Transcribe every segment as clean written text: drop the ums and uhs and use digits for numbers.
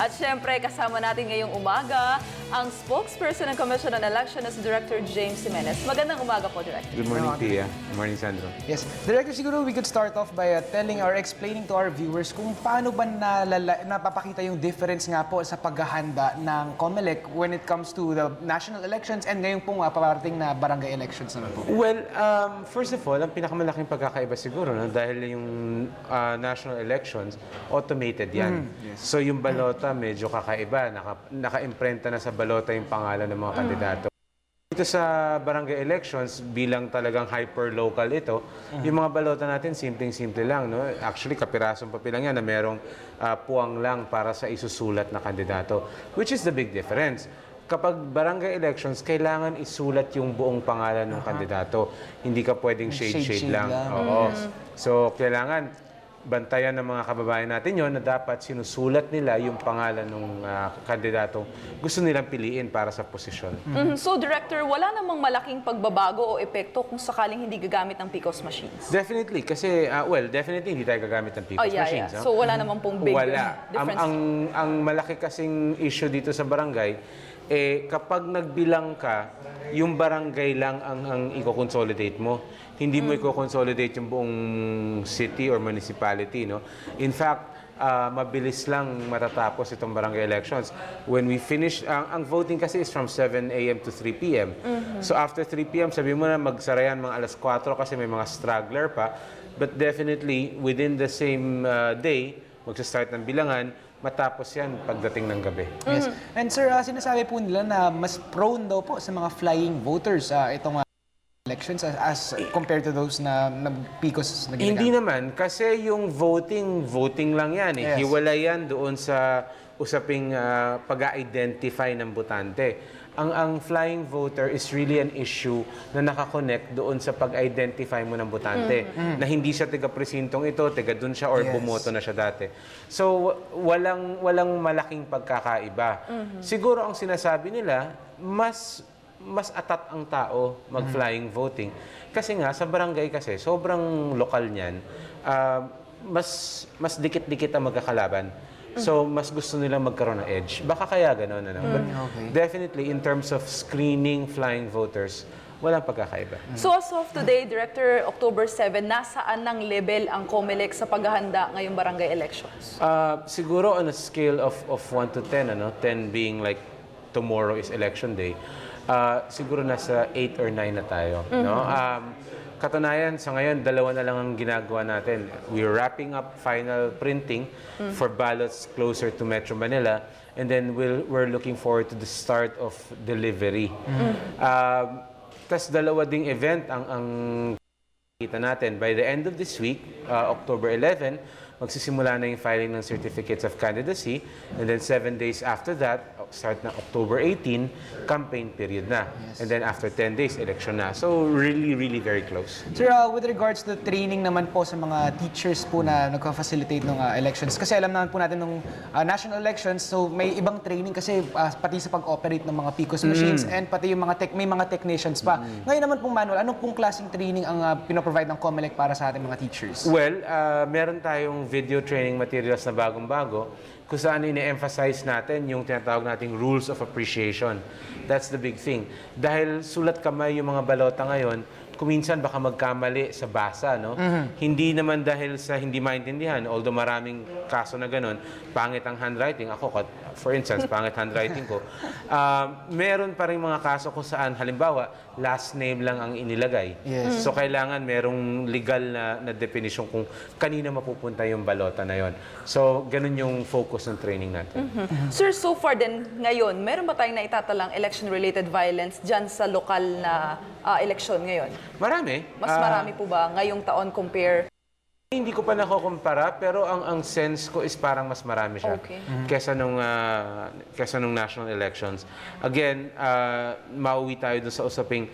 At syempre, kasama natin ngayong umaga ang spokesperson ng Commission on Election as Director James Jimenez. Magandang umaga po, Director. Good morning, Tia. Good morning, Sandro. Yes. Director, siguro we could start off by telling or explaining to our viewers kung paano ba napapakita yung difference nga po sa paghahanda ng COMELEC when it comes to the national elections and ngayon pong paparating na barangay elections naman po. Well, first of all, ang pinakamalaking pagkakaiba siguro, no, dahil yung national elections, automated yan. Yes. So yung balota medyo kakaiba, naka-imprenta na sa balota yung pangalan ng mga kandidato. Dito sa barangay elections, bilang talagang hyper-local ito, yung mga balota natin, simpleng-simple lang. No? Actually, kapirasong papel lang yan na merong puwang lang para sa isusulat na kandidato, which is the big difference. Kapag barangay elections, kailangan isulat yung buong pangalan ng kandidato. Hindi ka pwedeng shade-shade lang. Oo. So, kailangan bantayan ng mga kababayan natin yon na dapat sinusulat nila yung pangalan ng kandidato gusto nilang piliin para sa posisyon. So, Director, wala namang malaking pagbabago o epekto kung sakaling hindi gagamit ng PCOS machines? Definitely. Kasi, definitely hindi tayo gagamit ng PCOS machines. So, wala namang pong big difference? Ang malaki kasing issue dito sa barangay, kapag nagbilang ka, yung barangay lang ang i-consolidate mo. Hindi mo i-consolidate yung buong city or municipality. No? In fact, mabilis lang matatapos itong barangay elections. When we finish, ang voting kasi is from 7 a.m. to 3 p.m. So after 3 p.m., sabi mo na magsara yan mga alas 4 kasi may mga straggler pa. But definitely, within the same day, magsa-start ng bilangan, matapos yan pagdating ng gabi. Yes. And sir, sinasabi po nila na mas prone daw po sa mga flying voters itong elections as compared to those na PCOS na ginagamit. Hindi naman, kasi yung voting lang yan. Yes. Hiwalay yan doon sa usaping pag-identify ng botante. Ang flying voter is really an issue na nakakonect doon sa pag-identify mo ng botante. Na hindi siya taga-presintong ito, taga doon siya or bumoto na siya dati. So, walang malaking pagkakaiba. Siguro ang sinasabi nila, mas atat ang tao mag-flying voting. Kasi nga, sa barangay kasi, sobrang lokal niyan, mas dikit-dikit ang magkakalaban. So, mas gusto nilang magkaroon ng edge. Baka kaya gano'n. But definitely, in terms of screening flying voters, walang pagkakaiba. So as of today, Director, October 7, nasaan ng level ang COMELEC sa paghahanda ngayong barangay elections? Siguro on a scale of 1 to 10, 10 being like tomorrow is election day, siguro nasa 8 or 9 na tayo. No? Katunayan, sa ngayon, 2 na lang ang ginagawa natin. We're wrapping up final printing for ballots closer to Metro Manila, and then we're looking forward to the start of delivery. Tas 2 ding event ang kita natin. By the end of this week, October 11, magsisimula na yung filing ng certificates of candidacy, and then 7 days after that, start na October 18, campaign period na. And then after 10 days, election na. So really, really very close. Sir, with regards to training naman po sa mga teachers po na nagfa-facilitate ng elections, kasi alam naman po natin nung national elections, so may ibang training kasi pati sa pag-operate ng mga PCOS machines and pati yung may mga technicians pa. Ngayon naman pong manual, anong pong klaseng training ang pinoprovide ng COMELEC para sa ating mga teachers? Well, meron tayong video training materials na bagong-bago kung saan ine-emphasize natin yung tinatawag nating rules of appreciation. That's the big thing. Dahil sulat kamay yung mga balota ngayon, kuminsan baka magkamali sa basa, no? Hindi naman dahil sa hindi maintindihan, although maraming kaso na ganun, pangit ang handwriting. Ako, for instance, pangit handwriting ko. Meron pa rin mga kaso kung saan, halimbawa, last name lang ang inilagay. Yes. So, kailangan merong legal na definition kung kanina mapupunta yung balota na yon. So, ganun yung focus ng training natin. Sir, so far din ngayon, meron ba tayong naitatalang election-related violence dyan sa lokal na eleksyon ngayon? Marami. Mas marami po ba ngayong taon compare? Hindi ko pa nakukumpara, pero ang sense ko is parang mas marami siya kesa nung national elections. Again, mauwi tayo dun sa usaping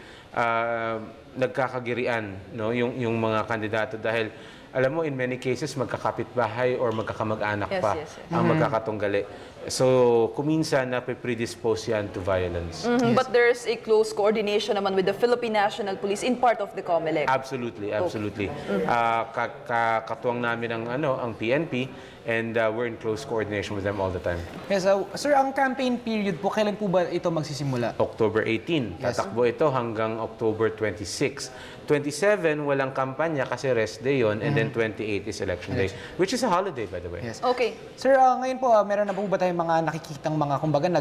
nagkakagirian, no? yung mga kandidato dahil alam mo, in many cases, magkakapitbahay or magkakamag-anak pa ang magkakatunggali. So, kuminsan na predispose yan to violence. But there's a close coordination naman with the Philippine National Police in part of the COMELEC. Absolutely, absolutely. Katuwang namin ang PNP, and we're in close coordination with them all the time. Yes, sir, ang campaign period po, kailan po ba ito magsisimula? October 18. Yes. Tatakbo ito hanggang October 26. 27, walang kampanya kasi rest day yon, and then 28 is election day, which is a holiday, by the way. Yes. Okay. Sir, ngayon po, meron na po ba tayong mga nakikitang mga, kumbaga,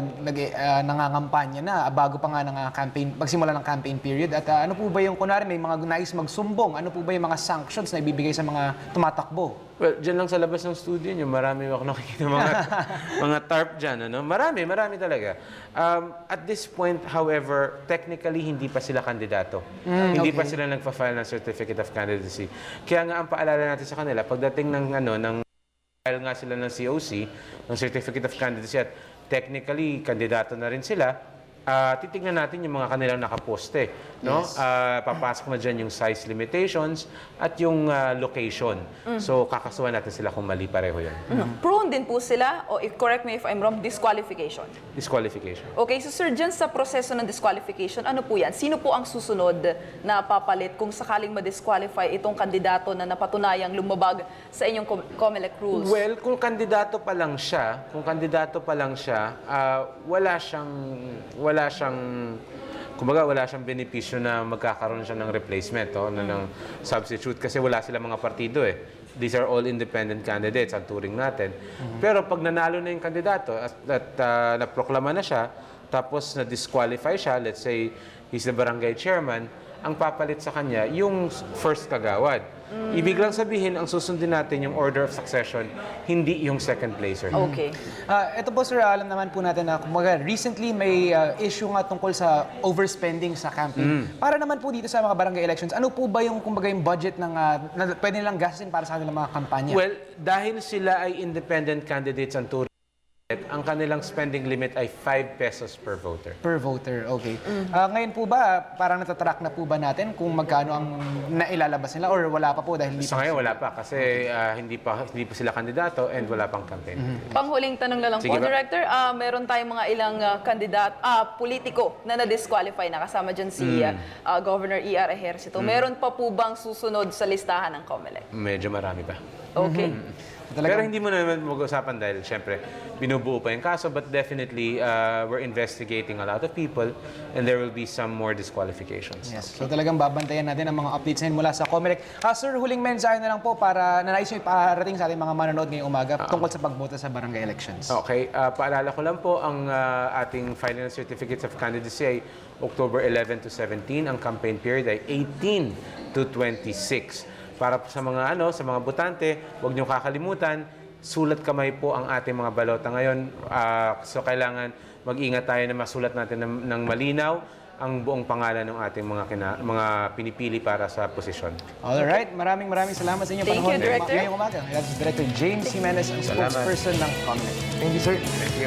nangangampanya na bago pa nga ng campaign, magsimula ng campaign period? At ano po ba yung, kunwari, may mga nais magsumbong, ano po ba yung mga sanctions na ibibigay sa mga tumatakbo? Well, dyan lang sa labas ng studio nyo, marami ako nakikita mga tarp dyan. Marami talaga. At this point, however, technically, hindi pa sila kandidato. Hindi pa sila nagpa-file ng Certificate of Candidacy. Kaya nga, ang paalala natin sa kanila, pagdating ng file nga sila ng COC, ng Certificate of Candidacy, at technically, kandidato na rin sila, titignan natin yung mga kanilang nakaposte. No? Yes. Papasok na dyan yung size limitations at yung location. So, kakasuhan natin sila kung mali pareho yan. Prone din po sila, o correct me if I'm wrong, disqualification. Disqualification. Okay, so sir, dyan sa proseso ng disqualification, ano po yan? Sino po ang susunod na papalit kung sakaling ma-disqualify itong kandidato na napatunayang lumabag sa inyong COMELEC rules? Well, kung kandidato pa lang siya, wala siyang benepisyo na magkakaroon siya ng replacement ng substitute kasi wala silang mga partido eh. These are all independent candidates ang turing natin. Pero pag nanalo na yung kandidato at naproklama na siya, tapos na-disqualify siya, let's say he's the barangay chairman, ang papalit sa kanya yung first kagawad. Ibig lang sabihin, ang susundin natin yung order of succession, hindi yung second placer. Okay. Ito po, sir, alam naman po natin na kumbaga, recently may issue nga tungkol sa overspending sa campaign. Para naman po dito sa mga barangay elections, ano po ba yung, kumbaga, yung budget ng, na pwede nilang gastusin para sa kanilang mga kampanya? Well, dahil sila ay independent candidates ang turing, ang kanilang spending limit ay 5 pesos per voter. Per voter, okay. Ngayon po ba, parang natatrack na po ba natin kung magkano ang nailalabas nila or wala pa po dahil hindi Sa ngayon, wala pa kasi hindi pa sila kandidato and wala pang campaign. Panghuling tanong na lang po, Sige ba? Director. Meron tayong mga ilang politiko na na-disqualify na. Kasama dyan si Governor E.R. Ejercito. Meron pa po bang susunod sa listahan ng COMELEC? Medyo marami pa. Okay. Pero hindi mo naman mag-usapan dahil siyempre binubuo pa yung kaso, but definitely we're investigating a lot of people and there will be some more disqualifications. Yes. So talagang babantayan natin ang mga updates na yun mula sa COMELEC. Sir, huling mensahe na lang po para nais nyo iparating sa ating mga manonood ngayong umaga tungkol sa pagboto sa barangay elections. Okay, paalala ko lang po ang ating final certificates of candidacy ay October 11 to 17. Ang campaign period ay 18 to 26. Para sa mga sa mga botante, huwag niyo kakalimutan, sulat kamay po ang ating mga balota ngayon. So kailangan mag-ingat tayo na masulat natin ng malinaw ang buong pangalan ng ating mga pinipili para sa posisyon. All right, maraming salamat sa inyo. Thank you, Director. Ngayong umaga. That's Director James Jimenez, ang spokesperson ng COMELEC. Thank you, sir. Thank you.